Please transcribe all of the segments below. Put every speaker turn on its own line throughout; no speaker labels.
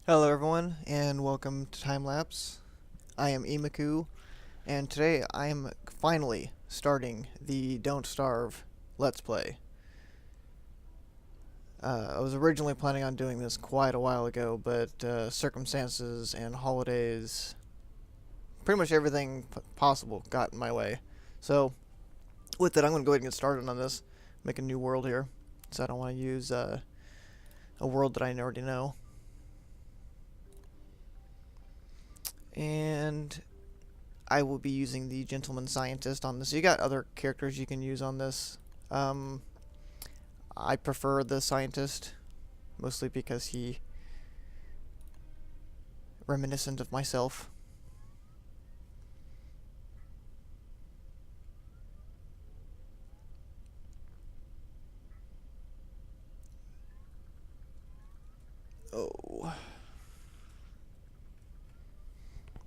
Hello everyone, and welcome to Time Lapse. I am Imaku, and today I am finally starting the Don't Starve Let's Play. I was originally planning on doing this quite a while ago, but circumstances and holidays, pretty much everything possible got in my way. So, with that, I'm going to go ahead and get started on this, make a new world here, so I don't want to use a world that I already know. And I will be using the Gentleman Scientist on this. You got other characters you can use on this. Um, I prefer the Scientist, mostly because he reminiscent of myself. Oh,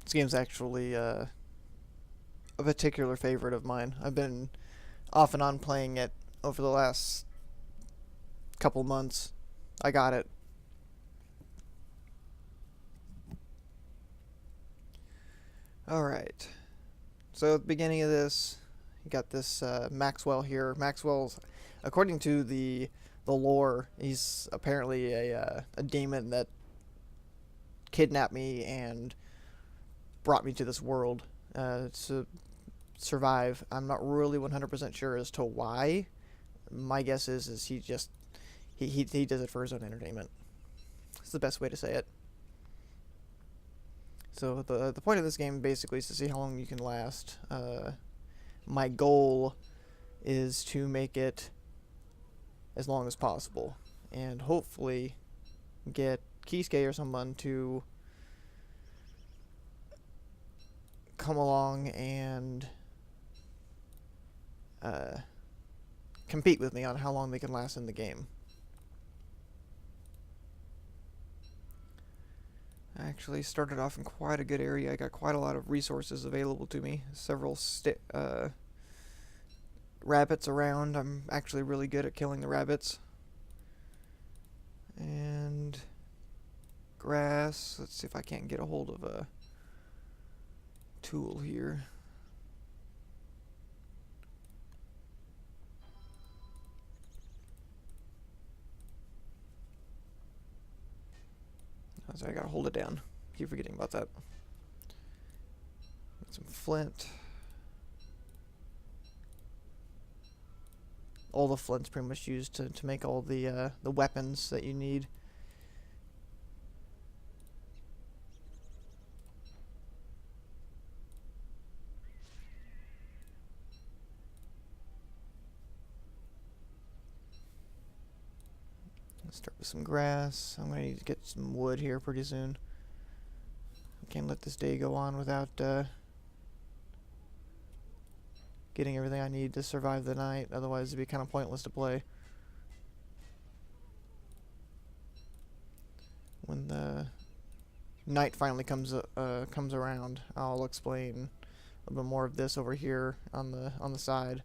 this game's actually a particular favorite of mine. I've been off and on playing it over the last couple months. I got it. Alright. So at the beginning of this, you got this Maxwell here. Maxwell's, according to the lore, he's apparently a demon that kidnapped me and brought me to this world to survive. I'm not really 100% sure as to why. My guess is he just he does it for his own entertainment. It's the best way to say it. So the point of this game basically is to see how long you can last. My goal is to make it as long as possible, and hopefully get Kisuke or someone to come along and uh, compete with me on how long they can last in the game. I actually started off in quite a good area. I got quite a lot of resources available to me. Several rabbits around. I'm actually really good at killing the rabbits. And grass. Let's see if I can't get a hold of a tool here. Oh, sorry, I gotta hold it down. Keep forgetting about that. Got some flint. All the flint's pretty much used to make all the weapons that you need. Let's start with some grass. I'm gonna need to get some wood here pretty soon. I can't let this day go on without getting everything I need to survive the night. Otherwise, it'd be kind of pointless to play. When the night finally comes around, I'll explain a little bit more of this over here on the side.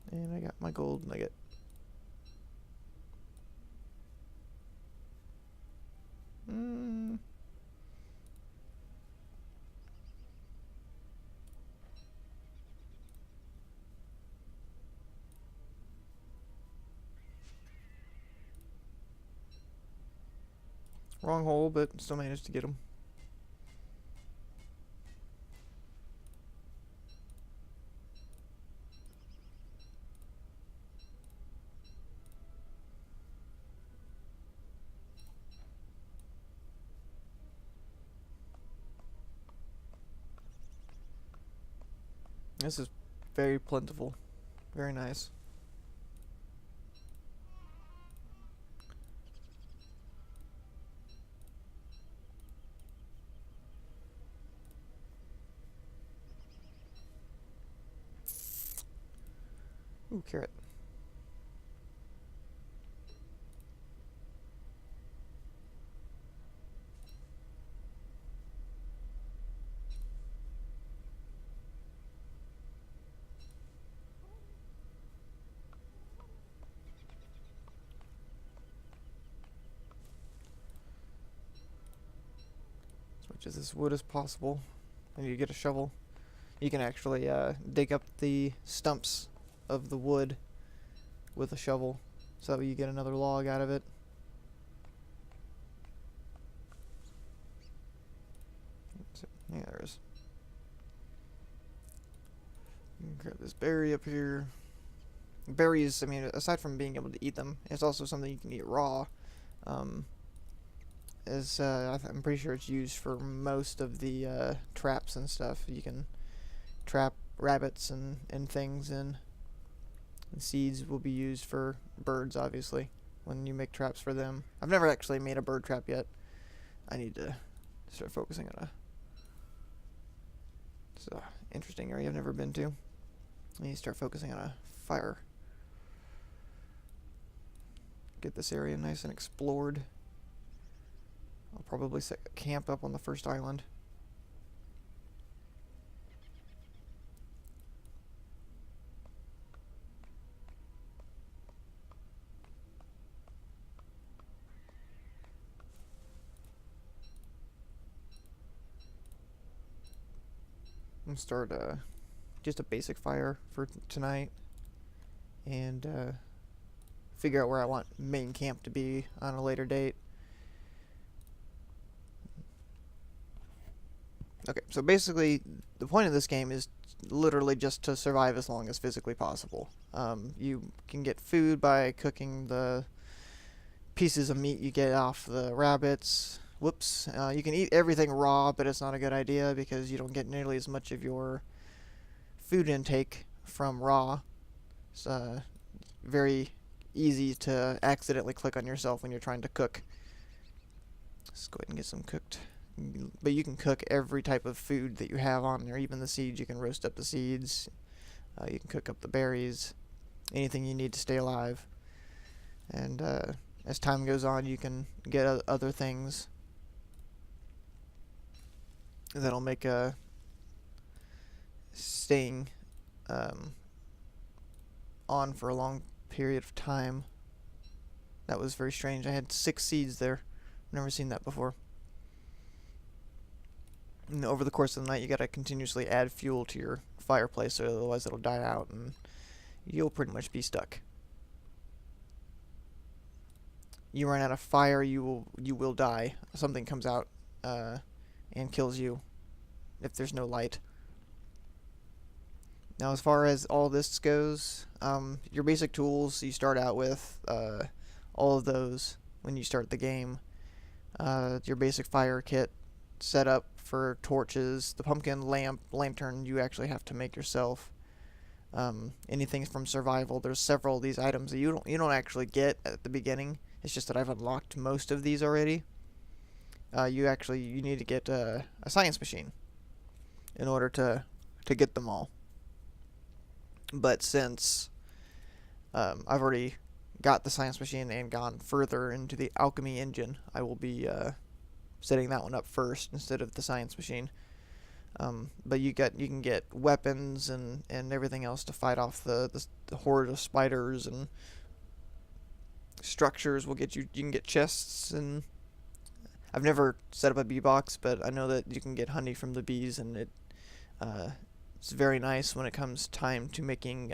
And I got my gold nugget. Mm. Wrong hole, but still managed to get them. This is very plentiful. Very nice. Ooh, carrot. much of this wood as possible. I need to get a shovel. You can actually dig up the stumps of the wood with a shovel, so you get another log out of it. Yeah, there is. Grab this berry up here. Berries, I mean, aside from being able to eat them, it's also something you can eat raw. I'm pretty sure it's used for most of the traps and stuff. You can trap rabbits and things in. And seeds will be used for birds, obviously, when you make traps for them. I've never actually made a bird trap yet. I need to start focusing on it's an interesting area I've never been to. I need to start focusing on a fire. Get this area nice and explored. I'll probably set camp up on the first island. I'm gonna start just a basic fire for tonight, and figure out where I want main camp to be on a later date. Okay, so basically the point of this game is literally just to survive as long as physically possible. You can get food by cooking the pieces of meat you get off the rabbits. Whoops. You can eat everything raw, but it's not a good idea because you don't get nearly as much of your food intake from raw. It's very easy to accidentally click on yourself when you're trying to cook. Let's go ahead and get some cooked. But you can cook every type of food that you have on there, even the seeds. You can roast up the seeds. You can cook up the berries. Anything you need to stay alive. And as time goes on, you can get other things that'll make staying on for a long period of time. That was very strange. I had 6 seeds there. Never seen that before. And over the course of the night, you gotta continuously add fuel to your fireplace, or otherwise it'll die out and you'll pretty much be stuck. You run out of fire, you will die. Something comes out and kills you if there's no light. Now, as far as all this goes, your basic tools, you start out with all of those when you start the game. Your basic fire kit, setup for torches, the pumpkin lantern you actually have to make yourself. Anything from survival, there's several of these items that you don't actually get at the beginning. It's just that I've unlocked most of these already. You need to get a science machine in order to get them all. But since I've already got the science machine and gone further into the alchemy engine, I will be setting that one up first instead of the science machine. But you can get weapons and everything else to fight off the horde of spiders, and structures will get you can get chests, and I've never set up a bee box, but I know that you can get honey from the bees, and it's very nice when it comes time to making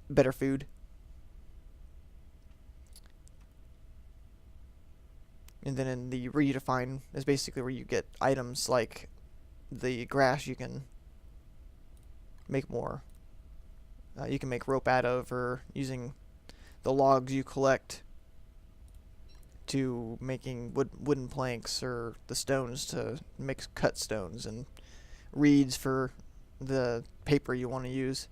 better food. And then in the redefine is basically where you get items like the grass. You can make more. You can make rope out of, or using the logs you collect to making wooden planks, or the stones to make cut stones, and reeds for the paper you want to use.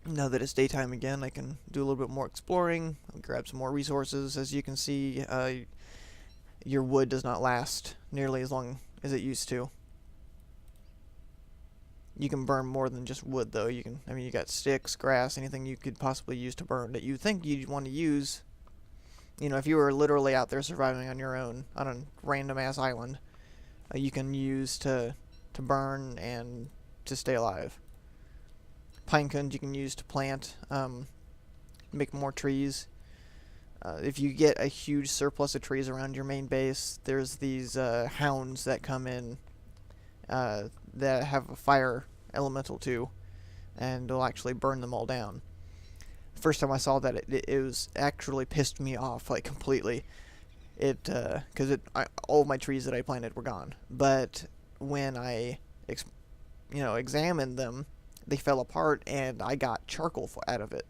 Now that it's daytime again, I can do a little bit more exploring, grab some more resources. As you can see, your wood does not last nearly as long as it used to. You can burn more than just wood, though. You got sticks, grass, anything you could possibly use to burn that you think you'd want to use. If you were literally out there surviving on your own on a random ass island, you can use to burn and to stay alive. Pine cones you can use to plant, make more trees. If you get a huge surplus of trees around your main base, there's these hounds that come in that have a fire elemental too, and they'll actually burn them all down. The first time I saw that, it was actually pissed me off like completely. Because all of my trees that I planted were gone. But when I examined them, they fell apart, and I got charcoal out of it.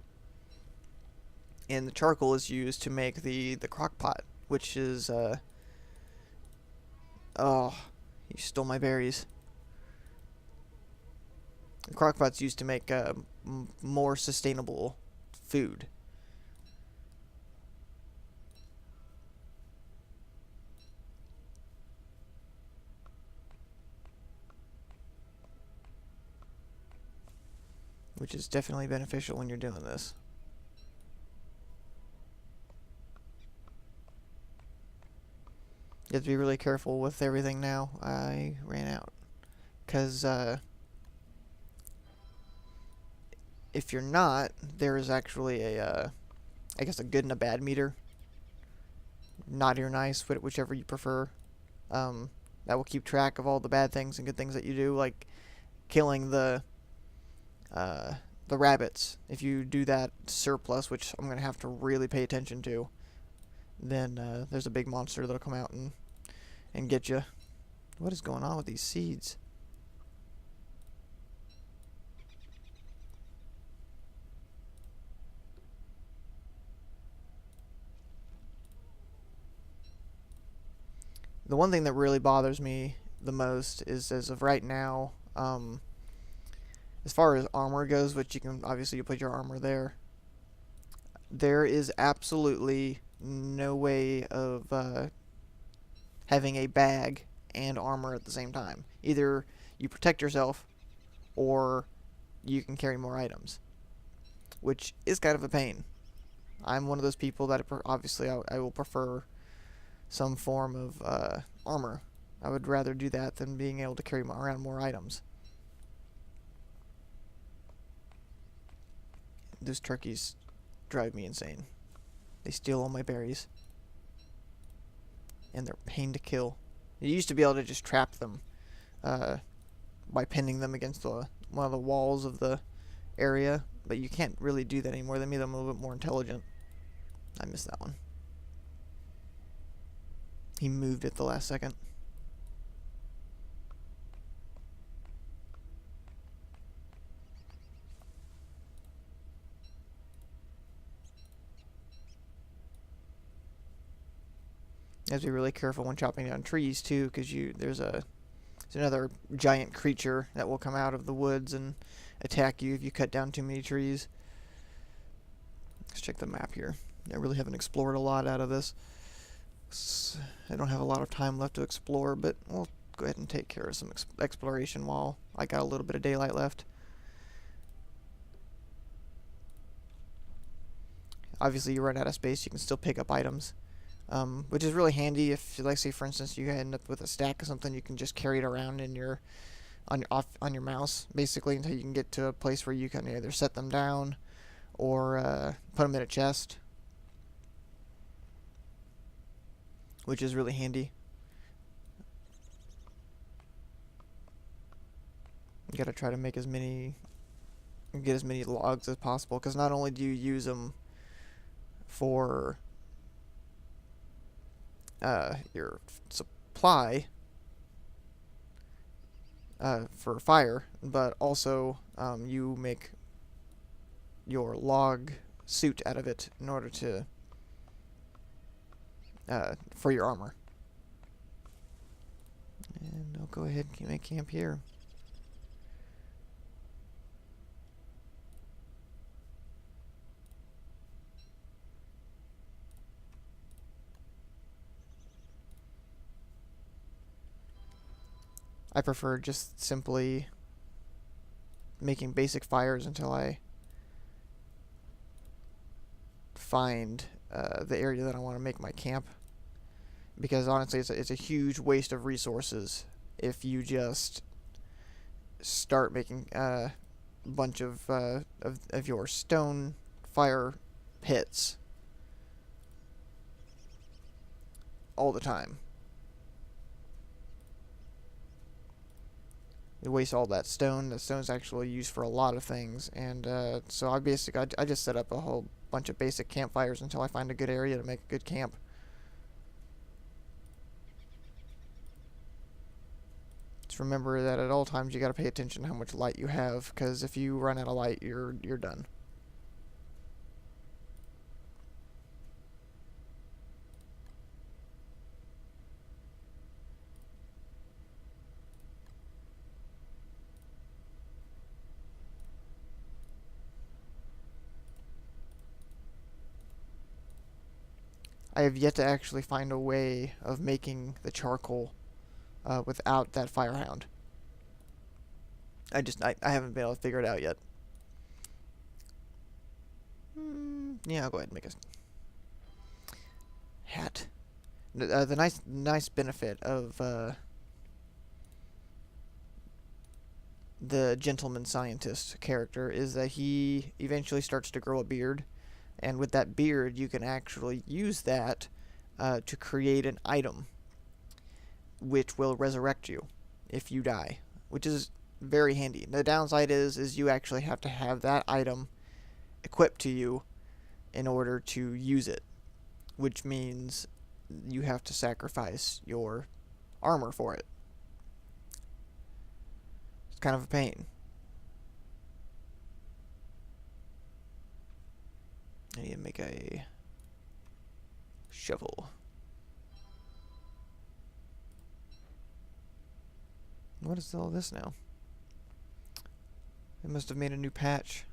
And the charcoal is used to make the crock pot, which is oh, you stole my berries. The crock pot's used to make more sustainable food. Which is definitely beneficial when you're doing this. You have to be really careful with everything now. I ran out. Because if you're not, there is actually I guess a good and a bad meter. Naughty or nice, whichever you prefer. That will keep track of all the bad things and good things that you do, like killing the rabbits. If you do that surplus, which I'm going to have to really pay attention to, then there's a big monster that'll come out and get you. What is going on with these seeds? The one thing that really bothers me the most is, as of right now, as far as armor goes, which you put your armor there, there is absolutely no way of having a bag and armor at the same time. Either you protect yourself, or you can carry more items, which is kind of a pain. I'm one of those people that obviously I will prefer some form of armor. I would rather do that than being able to carry around more items. Those turkeys drive me insane. They steal all my berries. And they're a pain to kill. You used to be able to just trap them by pinning them against one of the walls of the area, but you can't really do that anymore. That made them a little bit more intelligent. I missed that one. He moved at the last second. You have to be really careful when chopping down trees too, because there's another giant creature that will come out of the woods and attack you if you cut down too many trees. Let's check the map here. I really haven't explored a lot out of this. I don't have a lot of time left to explore, but we'll go ahead and take care of some exploration while I got a little bit of daylight left. Obviously, you run out of space, you can still pick up items, which is really handy if, like, say for instance, you end up with a stack of something, you can just carry it around in on your mouse, basically, until you can get to a place where you can either set them down or put them in a chest, which is really handy. You gotta try to get as many logs as possible, because not only do you use them for your supply for fire, but also you make your log suit out of it in order to for your armor. And I'll go ahead and make camp here. I prefer just simply making basic fires until I find the area that I want to make my camp, because honestly it's a huge waste of resources if you just start making a bunch of your stone fire pits all the time. You waste all that stone. The stone's actually used for a lot of things, and so I just set up a whole bunch of basic campfires until I find a good area to make a good camp. Just remember that at all times you gotta pay attention to how much light you have, because if you run out of light, you're done. I have yet to actually find a way of making the charcoal without that firehound. I haven't been able to figure it out yet. Yeah, I'll go ahead and make a hat. The nice benefit of the gentleman scientist character is that he eventually starts to grow a beard, and with that beard you can actually use that to create an item which will resurrect you if you die, which is very handy. The downside is you actually have to have that item equipped to you in order to use it, which means you have to sacrifice your armor for it. It's kind of a pain. I need to make a shovel. What is all this now? They must have made a new patch.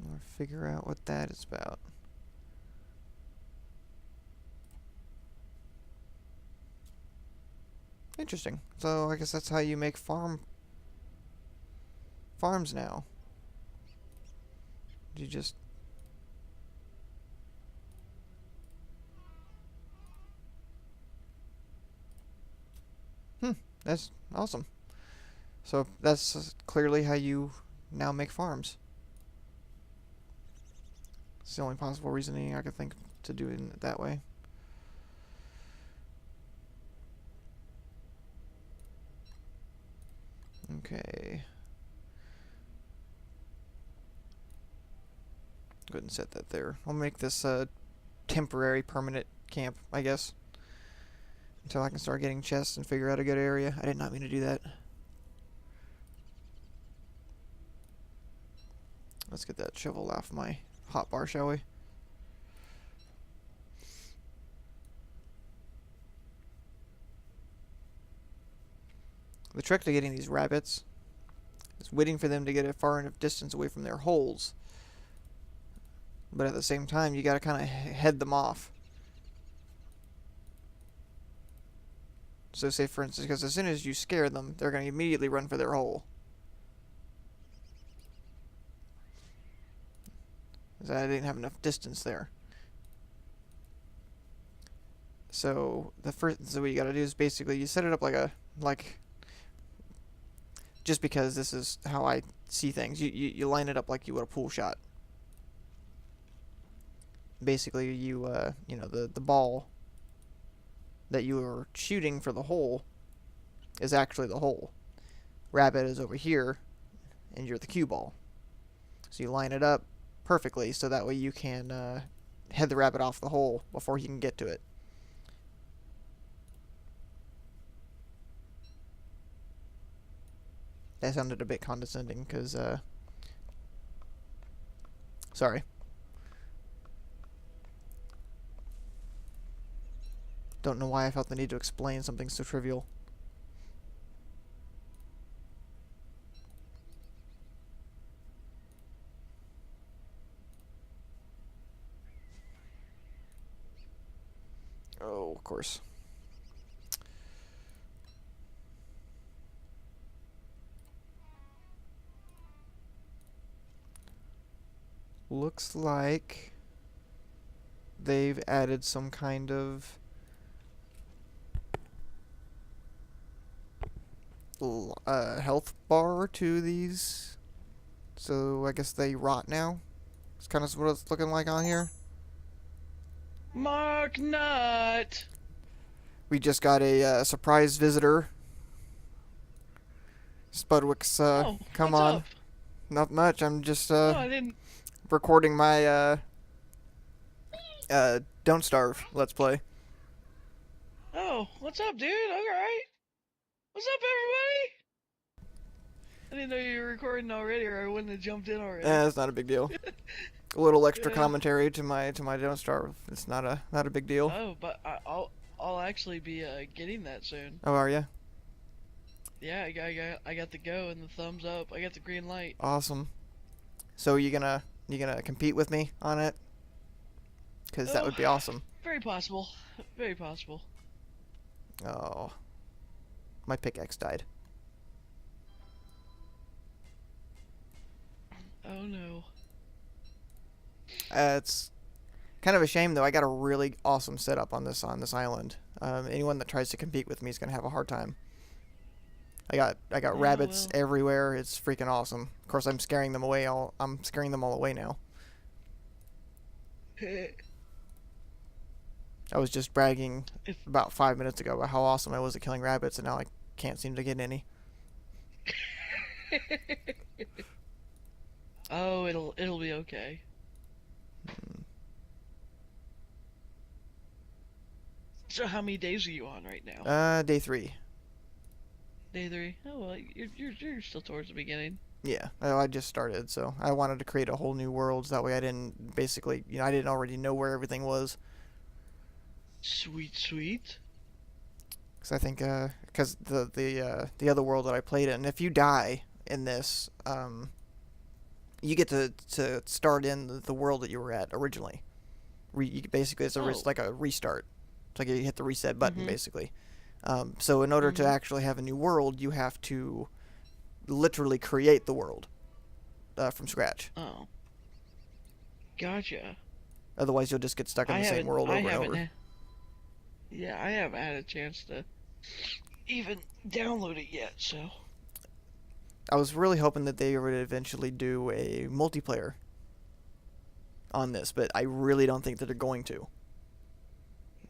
I'll figure out what that is about. Interesting. So I guess that's how you make farms now. You just that's awesome. So that's clearly how you now make farms. It's the only possible reasoning I could think to do it that way. Okay. Go ahead and set that there. I'll make this a temporary permanent camp, I guess, until I can start getting chests and figure out a good area. I did not mean to do that. Let's get that shovel off my hotbar, shall we? The trick to getting these rabbits is waiting for them to get a far enough distance away from their holes. But at the same time, you gotta kind of head them off. So say for instance, because as soon as you scare them, they're gonna immediately run for their hole. Because I didn't have enough distance there. So so what you gotta do is basically you set it up like just because this is how I see things. You line it up like you would a pool shot. Basically, you know, the ball that you are shooting for the hole is actually the hole. Rabbit is over here, and you're the cue ball. So you line it up perfectly, so that way you can head the rabbit off the hole before he can get to it. That sounded a bit condescending, because, sorry. Don't know why I felt the need to explain something so trivial. Oh, of course. Looks like they've added some kind of health bar to these, so I guess they rot now. It's kind of what it's looking like on here.
Mark Nut.
We just got a surprise visitor. Spudwick's,
Oh,
come
what's
on.
up?
Not much. I'm just
Oh, I didn't.
recording my Don't Starve Let's Play.
Oh, what's up, dude? All right. What's up, everybody? I didn't know you were recording already, or I wouldn't have jumped in already.
It's not a big deal. A little extra
Yeah.
commentary to my Don't Starve. It's not a big deal.
Oh, but I'll actually be getting that soon.
Oh, are you?
Yeah, I got the go and the thumbs up. I got the green light.
Awesome. So you gonna compete with me on it? Because that
Oh,
would be awesome.
very possible. Very possible.
Oh, my pickaxe died.
Oh no.
It's kind of a shame though. I got a really awesome setup on this island. Anyone that tries to compete with me is gonna have a hard time. I got
Yeah,
rabbits
well.
everywhere. It's freaking awesome. Of course, I'm scaring them away. I'm scaring them all away now. I was just bragging
If
about 5 minutes ago about how awesome I was at killing rabbits, and now I can't seem to get any.
oh, it'll be okay. So how many days are you on right now?
Day 3.
Day 3. Oh well, you're still towards the beginning.
Yeah, I just started, so I wanted to create a whole new world. So that way I didn't basically, I didn't already know where everything was.
Sweet, sweet.
Because I think, because the other world that I played in, if you die in this, you get to start in the world that you were at originally. Basically,
Oh.
like a restart. It's like you hit the reset button,
Mhm.
basically. So in order to
Mhm.
actually have a new world, you have to literally create the world from scratch.
Oh. Gotcha.
Otherwise, you'll just get stuck in
I
the same
haven't.
world
I
over and
haven't.
over.
Yeah, I haven't had a chance to even download it yet. So.
I was really hoping that they would eventually do a multiplayer on this, but I really don't think that they're going to.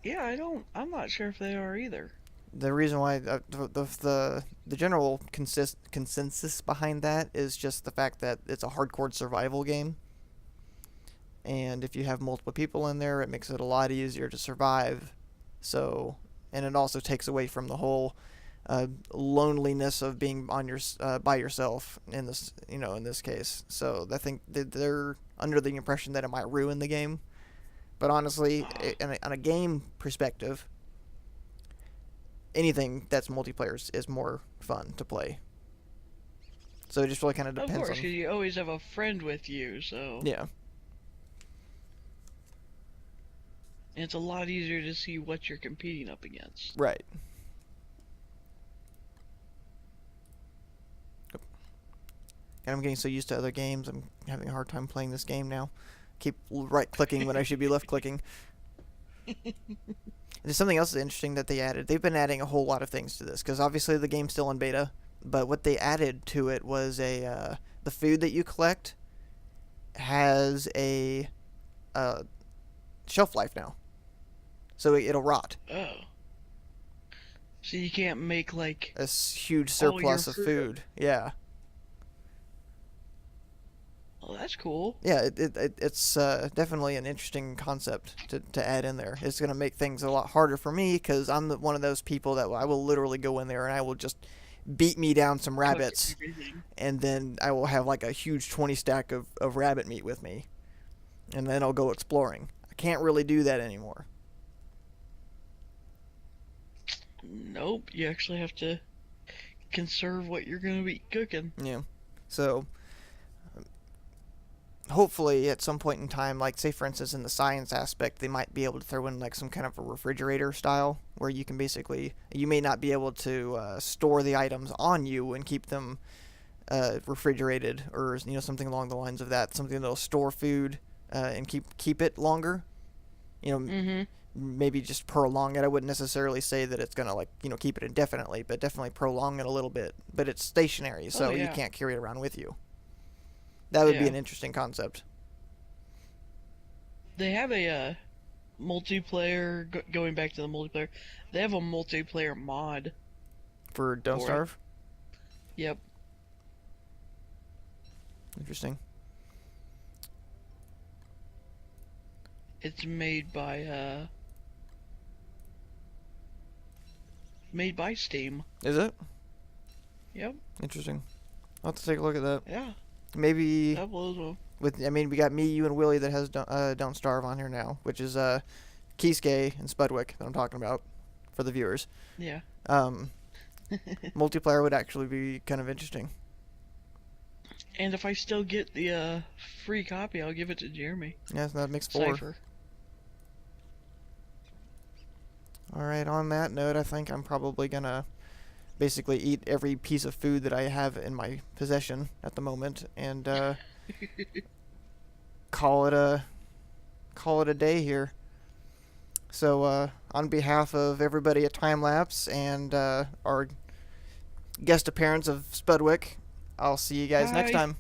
Yeah, I don't. I'm not sure if they are either.
The reason why the general consensus behind that is just the fact that it's a hardcore survival game, and if you have multiple people in there, it makes it a lot easier to survive. So, and it also takes away from the whole loneliness of being on your by yourself in this in this case. So I think that they're under the impression that it might ruin the game, but honestly, on a game perspective, anything that's multiplayer is more fun to play. So it just really kind of
Of
depends
course,
on.
because you always have a friend with you, so
Yeah,
and it's a lot easier to see what you're competing up against.
right. And I'm getting so used to other games, I'm having a hard time playing this game now. Keep right clicking when I should be left clicking. There's something else interesting that they added. They've been adding a whole lot of things to this because obviously the game's still in beta, but what they added to it was the food that you collect has a shelf life now, so it'll rot.
Oh, so you can't make like
A huge
all your
surplus of
fruit.
food. Yeah,
Oh, that's cool.
yeah. It's definitely an interesting concept to add in there. It's gonna make things a lot harder for me because I'm one of those people that I will literally go in there and I will just beat me down some
Cook
rabbits,
everything.
and then I will have like a huge 20 stack of rabbit meat with me, and then I'll go exploring. I can't really do that anymore.
Nope, you actually have to conserve what you're gonna be cooking.
Yeah. So hopefully at some point in time, like say for instance in the science aspect, they might be able to throw in like some kind of a refrigerator style where you can basically you may not be able to store the items on you and keep them refrigerated or something along the lines of that, something that'll store food and keep it longer. You know,
Mm-hmm.
maybe just prolong it. I wouldn't necessarily say that it's gonna like keep it indefinitely, but definitely prolong it a little bit. But it's stationary, so
Oh
you
yeah.
can't carry it around with you. That would be
Yeah.
an interesting concept
They have a multiplayer. Going back to the multiplayer, they have a multiplayer mod
for Don't
for it.
Starve.
Yep.
Interesting.
It's made by Steam.
Is it?
Yep.
Interesting. I'll have to take a look at that.
Yeah.
Maybe
That blows me.
we got me, you, and Willie that has Don't Starve on here now, which is Kisuke and Spudwick that I'm talking about for the viewers.
Yeah.
Multiplayer would actually be kind of interesting.
And if I still get the free copy, I'll give it to Jeremy.
Yeah, so that makes 4.
Cypher.
All right. On that note, I think I'm probably gonna basically eat every piece of food that I have in my possession at the moment and call it a day here. So on behalf of everybody at Time Lapse and our guest appearance of Spudwick, I'll see you guys next
Bye.
time.